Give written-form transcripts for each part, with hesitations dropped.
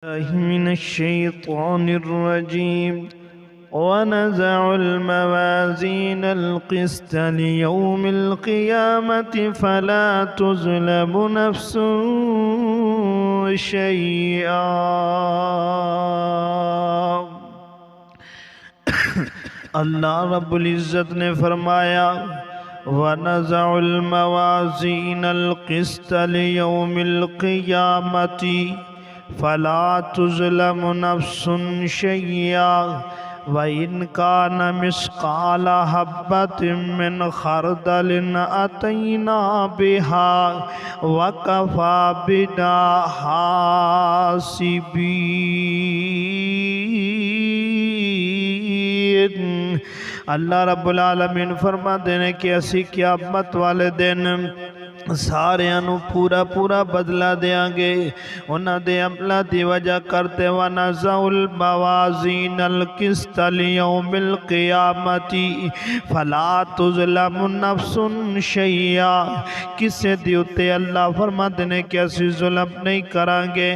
الله من الشيطان الرجيم ونزع الموازين القسط ليوم القيامة فلا تظلم نفس شيئا اللہ رب العزت نے فرمایا وَنَزَعُ الْمَوَازِينَ الْقِسْطَ لِيَوْمِ الْقِيَامَةِ فَلَا تُظْلَمُ نَفْسٌ شَيْئًا وَإِنْ كَانَ مِثْقَالَ حَبَّةٍ مِّنْ خَرْدَلٍ أَتَيْنَا بِهَا وَكَفَى بِنَا حَاسِبِينَ۔ اللہ رب العالمین فرما دینے کہ اسی قیامت والے دن سارے انو پورا پورا بدلہ دیاں گے انہاں دے عملہ دی وجہ کرتے وَنَزَعُ الْمَوَازِينَ الْقِسْطَ لِيَوْمِ الْقِيَامَةِ فَلَا تُظْلَمُ نَفْسٌ شَيْئًا۔ کسے دیوتے اللہ فرما دینے کہ اسی ظلم نہیں کریں گے۔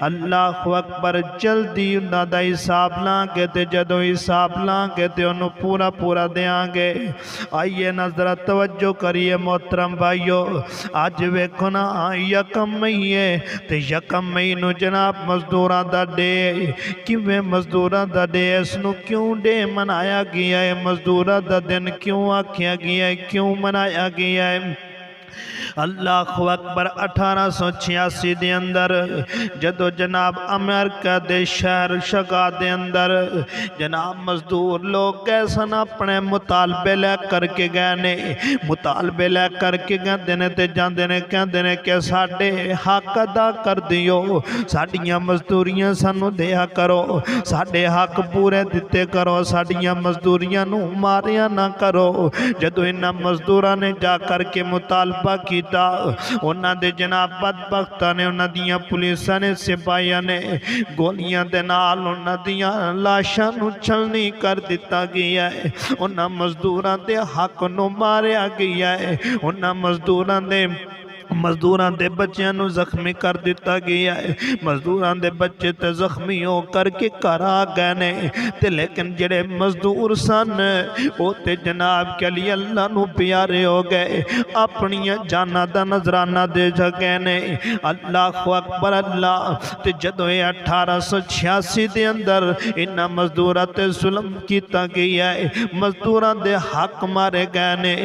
اللہ اکبر، جلدی انہاں دا حساب لانگے تے جدو حساب لانگے تے انہوں پورا پورا دیاں گے۔ آئیے نظرہ توجہ کریے محترم بھائیو، آج ویکھو نا یکم مئی ہے تے یکم مئی نو جناب مزدوراں دا ڈے، کیویں مزدوراں دا ڈے اس نو کیوں ڈے منایا گیا ہے، مزدوراں دا دن کیوں آکھیا گیا ہے، کیوں منایا گیا ہے؟ اللہ اکبر، 1886 دے اندر جدو جناب امریکہ دے شہر شگا دے اندر جناب مزدور لوگ کیسن اپنے مطالبے لے کر کے گئے نے، مطالبے لے کر کے گئے دینے تے جان دینے کہہ دینے کہ ساڑھے حق ادا کر دیو، ساڑھیاں مزدوریاں سانو دیا کرو، ساڑھے حق پورے دیتے کرو، ساڑھیاں مزدوریاں نو ماریاں نہ کرو۔ جدو انہاں مزدوراں نے جا کر کے مطالبہ کیتا، انہاں دے جناب بدبختہ نے، انہاں دیاں پولیسہ نے، سپاہیاں نے گولیاں دے نال انہاں دیاں لاشاں نو چھلنی کر دیتا گیا ہے، انہاں مزدوراں دے حق نو ماریا گیا ہے، انہاں مزدوراں دے بچیاں نو زخمی کر دیتا گیا ہے، مزدوراں دے بچے تے زخمی ہو کر کے گھر آ گئے نے تے لیکن جڑے مزدور سن او تے جناب کے لیے اللہ نو پیارے ہو گئے، اپنی جانہ دا نظرانہ دے جگے نے۔ اللہ اکبر، اللہ تے جدو 1886 دے اندر انہاں مزدوراں تے ظلم کیتا گیا ہے، مزدوراں دے حق مارے گئے نے،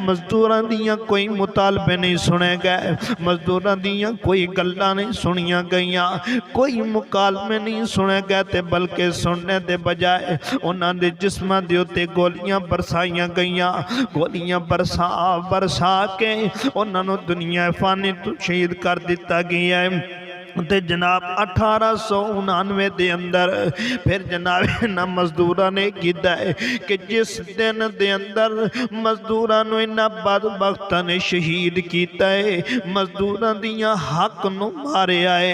مزدوراں دیاں کوئی مطالبے نہیں سنے گئے، مزدوراں دیاں کوئی گلاں نہیں سنیاں گئیاں، کوئی مکالمے نہیں سنے گئے تے بلکہ سننے دے بجائے انہاں دے جسمہ دیوتے گولیاں برسائیاں گئیاں، گولیاں برسا کے انہاں نو دنیا فانی تو شہید کر دیتا گیا ہے۔ تے جناب 1899 دے اندر پھر جناب انہاں مزدوراں نے کیتا ہے کہ جس دن دے اندر مزدوراں نو انہاں بدبختاں نے شہید کیتا ہے، مزدوراں دیاں حق نو مارے آئے،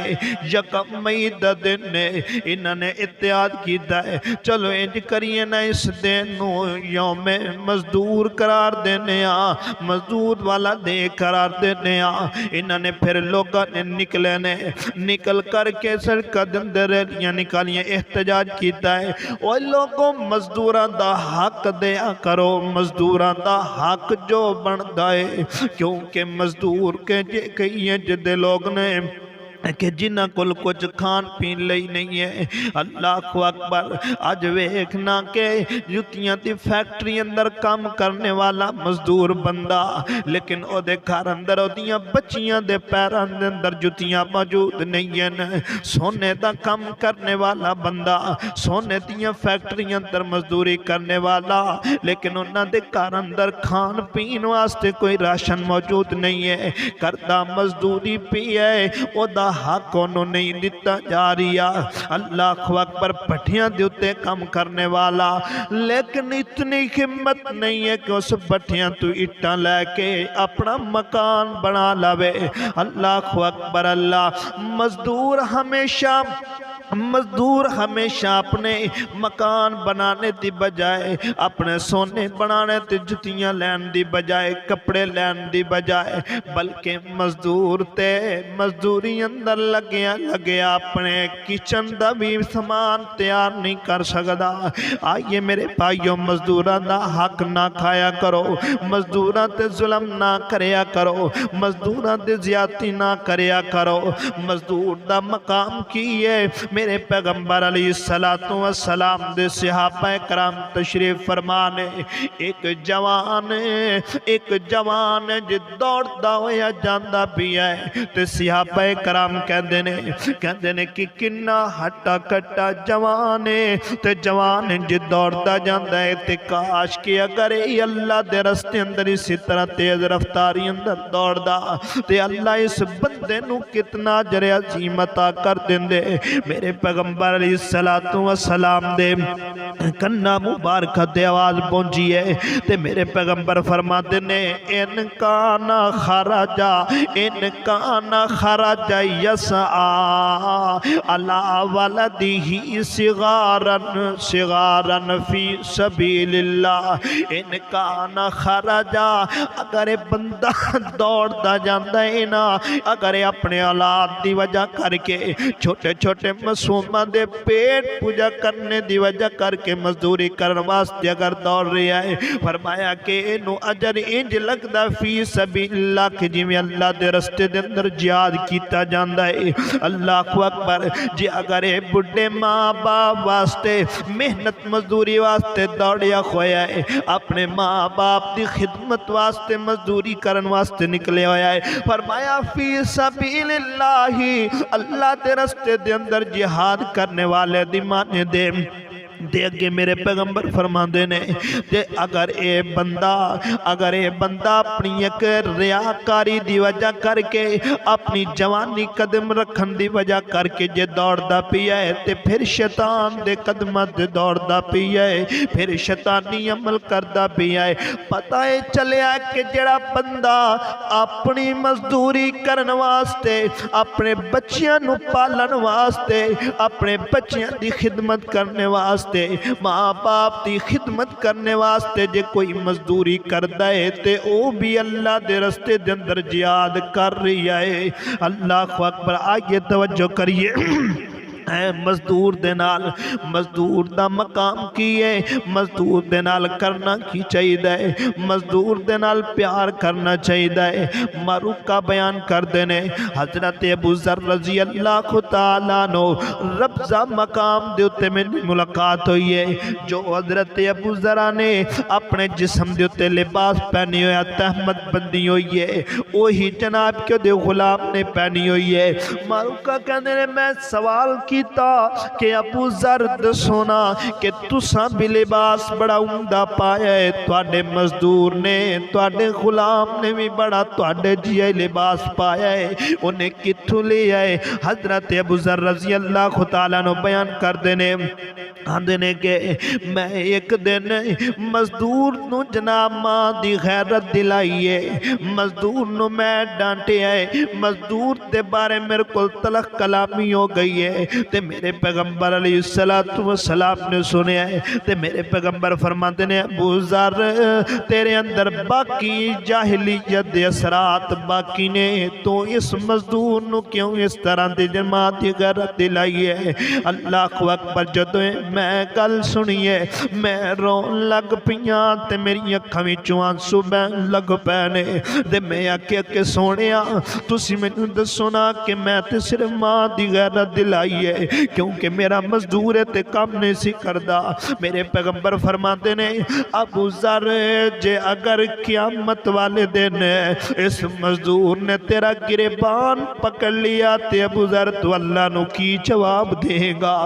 یکم مئی دا دن نے انہاں نے اتحاد کیتا ہے، چلو انج کریے نا اس دن نو یوم مزدور قرار دینے مزدور والا دے قرار دینے انہاں نے پھر لوگاں نے نکلے نے، نکل کر کے سڑکاں دے اندر ریلیاں نکالیاں، احتجاج کیتا ہے، اوہ لوگوں مزدوراں دا حق دیا کرو، مزدوراں دا حق جو بندا ہے، کیونکہ مزدور کے کئی جدے لوگ نے کہ جنہ کل کچھ کھان پین لئی نہیں ہے۔ اللہ اکبر، آج ویکھنا کہ جتیاں دی فیکٹری اندر کام کرنے والا مزدور بندہ، لیکن او دے گھر اندر او دیاں بچیاں دے پیران دے اندر جتیاں موجود نہیں ہیں۔ سونے دا کام کرنے والا بندہ، سونے دیاں فیکٹری اندر مزدوری کرنے والا، لیکن انہاں دے گھر اندر کھان پین واسطے کوئی راشن موجود نہیں ہے، کردہ مزدوری پی ہے، او دا حق انہوں نہیں دیتا جا رہا۔ اللہ اکبر، بھٹیاں دیتے کام کرنے والا، لیکن اتنی ہمت نہیں ہے کہ اس بھٹیاں تو اٹھا لے کے اپنا مکان بنا لاوے۔ اللہ اکبر، اللہ مزدور ہمیشہ مزدور ہمیشہ اپنے مکان بنانے دی بجائے اپنے سونے بنانے تے جتیاں لین دی بجائے کپڑے لین دی بجائے بلکہ مزدور تے مزدوری اندر لگیا اپنے کچن دا بھی سامان تیار نہیں کر سکدا۔ آئیے میرے بھائیو مزدوراں دا حق نہ کھایا کرو، مزدوراں تے ظلم نہ کریا کرو، مزدوراں تے زیادتی نہ کریا کرو۔ مزدور دا مقام کی ہے؟ میرے پیغمبر علیہ السلام دے صحابہ کرام تشریف فرمانے ایک جوان جی دوڑتا ہویا جاندا بھی ہے تے صحابہ کرام کہندے نے کہ کنا ہٹا کٹا جوان ہے تے جوان جی دوڑتا جاندا ہے تے کاش کہ اگر اللہ دے رستے اندر اسی طرح تیز رفتاری اندر دوڑدا تے اللہ اس بندے نو کتنا اجر عظیم عطا کر دیندے۔ میرے پیغمبر علیہ السلام دے کنا مبارکہ تے آواز پہنچی ہے تے میرے پیغمبر فرماتے نے ان کان خرج یسعی علی ولدہ صغارا فی سبیل اللہ۔ ان کان خرج، اگر بندہ دوڑتا جاندا ہے نا، اگر اپنے اولاد دی وجہ کر کے چھوٹے چھوٹے معصوماں دے پیٹ پوجا کرنے دی وجہ کر کے مزدوری کرن واسطے اگر دوڑ رہا ہے، فرمایا کہ انو اجر انج لگدا فی سبیل اللہ کہ جی میں اللہ دے رستے دے اندر جہاد کیتا جاندا ہے۔ اللہ اکبر جی اگر بڈھے ماں باپ واسطے محنت مزدوری واسطے دوڑیا ہویا ہے، اپنے ماں باپ دی خدمت واسطے مزدوری کرن واسطے نکلے ہویا ہے، فرمایا فی سبیل اللہ، اللہ دے رستے دے اندر جہاد کرنے والے دی مانے دے اگے میرے پیغمبر فرماندے نے کہ اگر اے بندہ اپنی ایک ریاکاری دی وجہ کر کے اپنی جوانی قدم رکھن دی وجہ کر کے جے دوڑدا پیا ہے تے پھر شیطان دے قدماں تے دوڑدا پیا ہے، پھر شیطانی عمل کردا پیا ہے۔ پتہ ہے چلیا کہ جڑا بندہ اپنی مزدوری کرن واسطے، اپنے بچیاں نو پالن واسطے، اپنے بچیاں دی خدمت کرنے واسطے، ماں باپ دی خدمت کرنے واسطے جے کوئی مزدوری کردا ہے تے او بھی اللہ دے رستے دے اندر جہاد کر رہی ہے۔ اللہ اکبر، آئیے توجہ کریے۔ مزدور دے نال مزدور دا مقام کی ہے؟ مزدور دے نال کرنا کی چاہیے؟ مزدور دے نال پیار کرنا چاہیے۔ معروف کا بیان کر دینے حضرت ابو ذر رضی اللہ تعالیٰ عنہ ربضہ مقام دے اتے میں ملاقات ہوئی ہے، جو حضرت ابو ذر نے اپنے جسم دے اتے لباس پہنی ہویا تہمت بندی ہوئی ہے، وہی جناب کے دے غلام نے پہنی ہوئی ہے۔ معروف کا کہنے نے میں سوال کیتا کہ ابو ذر دسونا کہ تساں بھی لباس بڑا عمدہ پایا ہے، تواڈے مزدور نے، تواڈے غلام نے بھی بڑا تواڈے جیے لباس پایا ہے، انہیں کتھوں لے آئے؟ حضرت ابو ذر رضی اللہ تعالیٰ عنہ بیان کر دینے آندھنے کہ میں ایک دن مزدور نو جناب ماں دی غیرت دلائیے، مزدور نو میں ڈانٹے آئے، مزدور تے بارے میرے کل تلخ کلامی ہو گئی ہے تے میرے پیغمبر علیہ السلام نے سنے آئے تے میرے پیغمبر فرماتے نے ابو ذر تیرے اندر باقی جاہلیت دے اثرات باقی نے، تو اس مزدور نو کیوں اس طرح دی جماعت دی غیرت دلائیے؟ اللہ اکبر، جدو میں گل سنیے میں رون لگ پیاں تے میری اکھاں وچوں آنسو بہن لگ پینے تے میں آکھیا کہ سونیا تسی مینوں دسو نا کہ میں تے صرف ماں دی غیرت دلائی ہے کیونکہ میرا مزدور ہے تے کام نہیں سی کردا۔ میرے پیغمبر فرماتے نے ابو ذر جے اگر قیامت والے دن اس مزدور نے تیرا گریبان پکڑ لیا تے ابو ذر تو اللہ نو کی جواب دے گا؟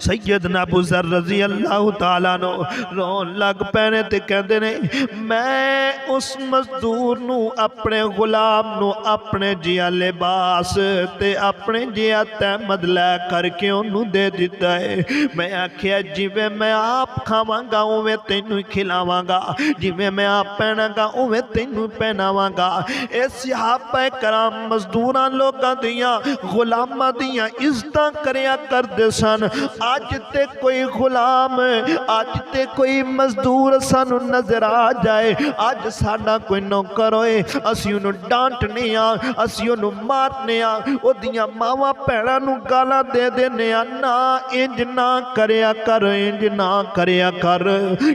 سیدنا ابو ذر رضی اللہ تعالیٰ نو رون لگ پینے تے کہندے نے میں اس مزدور نو اپنے غلام نو اپنے جیا لباس تے اپنے جیا تحمد لے کر کے انہوں دے دیتا ہے میں آکھیا جویں میں آپ کھاواں گا اویں تینوں کھلاواں گا جویں میں آپ پہنا گا اویں تینوں پہناواں گا اے صحابہ کرام مزدوراں لوگاں دیاں غلاماں دیاں عزتاں کریا کردے سن آج تے کوئی غلام آج تے کوئی مزدور سانو نظر آ جائے آج ساڈا کوئی نوکر ہوئے اسی انہوں ڈانٹنے اسی انہوں مارنے او دیاں ماواں پیڑاں نو گالاں دے دینے نا انج نہ کریا کر انج نہ کریا کر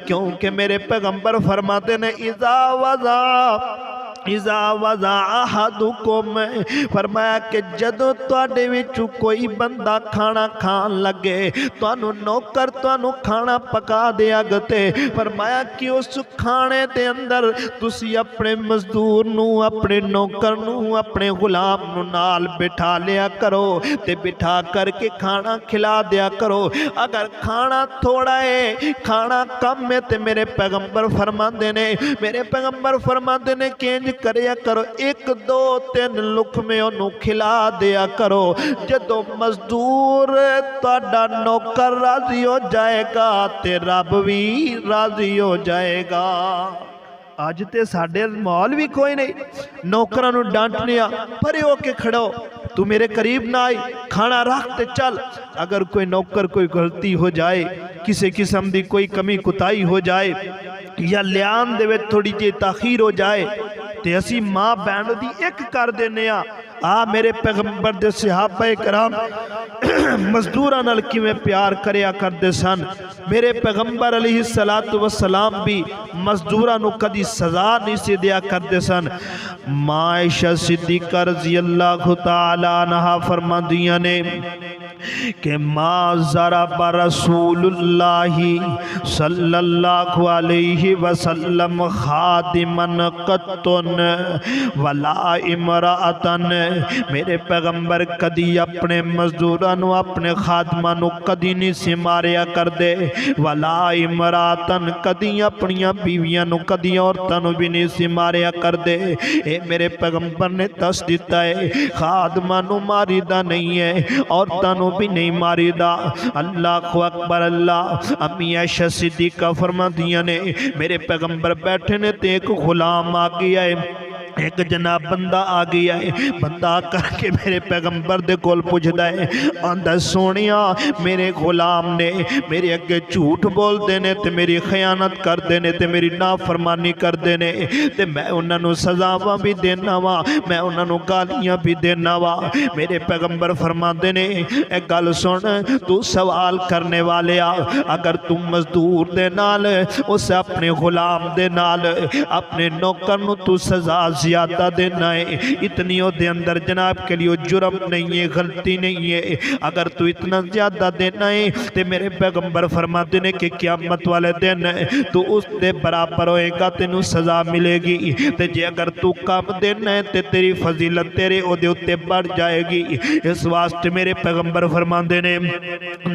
کیونکہ میرے پیغمبر فرماتے نے اذا وضع احدکم فرمایا کہ جدو تواڈے وچوں کوئی بندہ کھانا کھان لگے تانوں نوکر تانوں کھانا پکا دیا گتے فرمایا کہ اس کھانے دے اندر تسی اپنے مزدور نو اپنے نوکر نو اپنے غلام نو نال بٹھا لیا کرو تے بٹھا کر کے کھانا کھلا دیا کرو اگر کھانا تھوڑا ہے کھانا کم ہے تے میرے پیغمبر فرماندے نے کہ انج کریا کرو ایک دو تین لقمے انہوں کھلا دیا کرو جدو مزدور تہاڈا نوکر راضی ہو جائے گا تے رب بھی راضی ہو جائے گا آج تے ساڈے مال بھی کوئی نہیں نوکراں نوں ڈانٹنے پرے ہو کے کھڑو تو میرے قریب نہ آئی کھانا رکھ تے چل اگر کوئی نوکر کوئی غلطی ہو جائے کسی قسم دی کوئی کمی کتائی ہو جائے یا لیان دے وچ تھوڑی جی تاخیر ہو جائے تے اسی ماں بہن دی ایک کر دینے میرے پیغمبر دے صحابہ کرام مزدوراں نال کیویں پیار کریا کردے سن میرے پیغمبر علیہ السلام بھی مزدوراں نو کدی سزا نہیں سی دیا کردے سن ماں عائشہ صدیقہ رضی اللہ تعالی عنہا فرماندیاں نے کہ ما ضرب رسول اللہ صلی اللہ علیہ وسلم خادمن قطن ولا امرأتن میرے پیغمبر کدی اپنے مزدورانو اپنے خادمانو کدی نہیں سی ماریا کر دے ولا امرأتن کدی اپنیاں بیویانو کدی عورتانو بھی نہیں سی ماریا کر دے اے میرے پیغمبر نے دس دیتا ہے خادمانو ماری دا نہیں ہے عورتانو بھی نہیں ماری دا اللہ اکبر اللہ امی عائشہ صدیقہ فرما دیا نے میرے پیغمبر بیٹھے نے تے ایک غلام آ گیا ہے ایک جناب بندہ آ گیا ہے بندہ آ کر کے میرے پیغمبر دے کول پوچھدا ہے آندا سونیا میرے غلام نے میرے اگے جھوٹ بول دینے تے میری خیانت کر دینے تے میری نافرمانی کر دینے تے میں انہاں نوں سزاواں بھی دینا وا میں انہاں نوں گالیاں بھی دینا وا میرے پیغمبر فرماندے نے اے گل سن تو سوال کرنے والے اگر تم مزدور دے نال اس اپنے غلام دے نال اپنے نوکر نوں تو سزا زیادہ دینا ہے اتنی ہو دے اندر جناب کے لیے جرم نہیں ہے غلطی نہیں ہے اگر تو اتنا زیادہ دینا ہے تے میرے پیغمبر فرماتے ہیں کہ قیامت والے دن تو اس دے برابر ہوئے گا تینوں سزا ملے گی تے جے اگر تو کم دینا ہے تے تیری فضیلت تیرے او دے اتے بڑھ جائے گی اس واسطے میرے پیغمبر فرماتے ہیں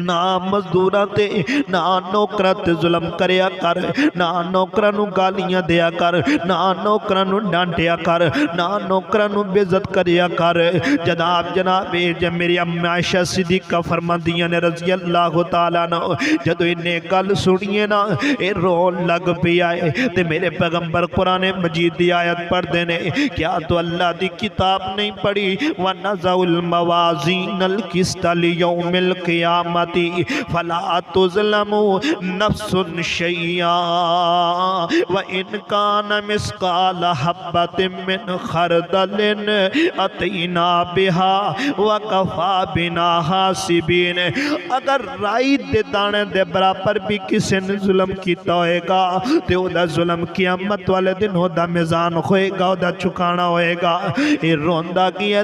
نہ مزدوراں تے نہ نوکراں تے ظلم کریا کر نہ نوکراں نوں گالیاں دیا کر نہ نوکراں نوں ڈانٹیا کر نہ نوکراں نوں بے عزت کریا کر جناب جب میری امی عائشہ صدیقہ فرماندیاں نے رضی اللہ تعالیٰ عنہ جدو انہیں گل سنیے نا اے رون لگ پی آئے تے میرے پیغمبر قرآن مجید دی آیت پڑھ دینے کیا تو اللہ دی کتاب نہیں پڑھی وَنَزَعُ الْمَوَازِينَ الْقِسْطَ لِيَوْمِ الْقِيَامَةِ فَلَا تُظْلَمُ نَفْسٌ شَيْئًا وَإِنْ كَانَ مِثْقَالَ حَبَّةٍ من خردل اتینا بہا وکفا بنا حاسبین اگر رائی دے دانے دے برابر بھی کسی نے ظلم کیتا ہوئے گا تے او دا ظلم قیامت والے دن ہو دا میزان ہوئے گا او دا چکانا ہوئے گا یہ روندہ کیا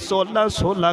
16-16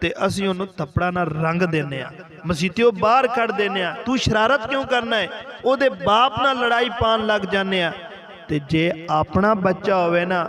ਤੇ ਅਸੀਂ ਉਹਨੂੰ ਥੱਪੜਾ ਨਾਲ ਰੰਗ ਦਿੰਦੇ ਆ, ਮਸੀਤਿਓ ਬਾਹਰ ਕੱਢ ਦਿੰਦੇ ਆ। ਤੂੰ ਸ਼ਰਾਰਤ ਕਿਉਂ ਕਰਨਾ ਹੈ? ਉਹਦੇ ਬਾਪ ਨਾਲ ਲੜਾਈ ਪਾਉਣ ਲੱਗ ਜਾਂਦੇ ਆ। ਤੇ ਜੇ ਆਪਣਾ ਬੱਚਾ ਹੋਵੇ ਨਾ,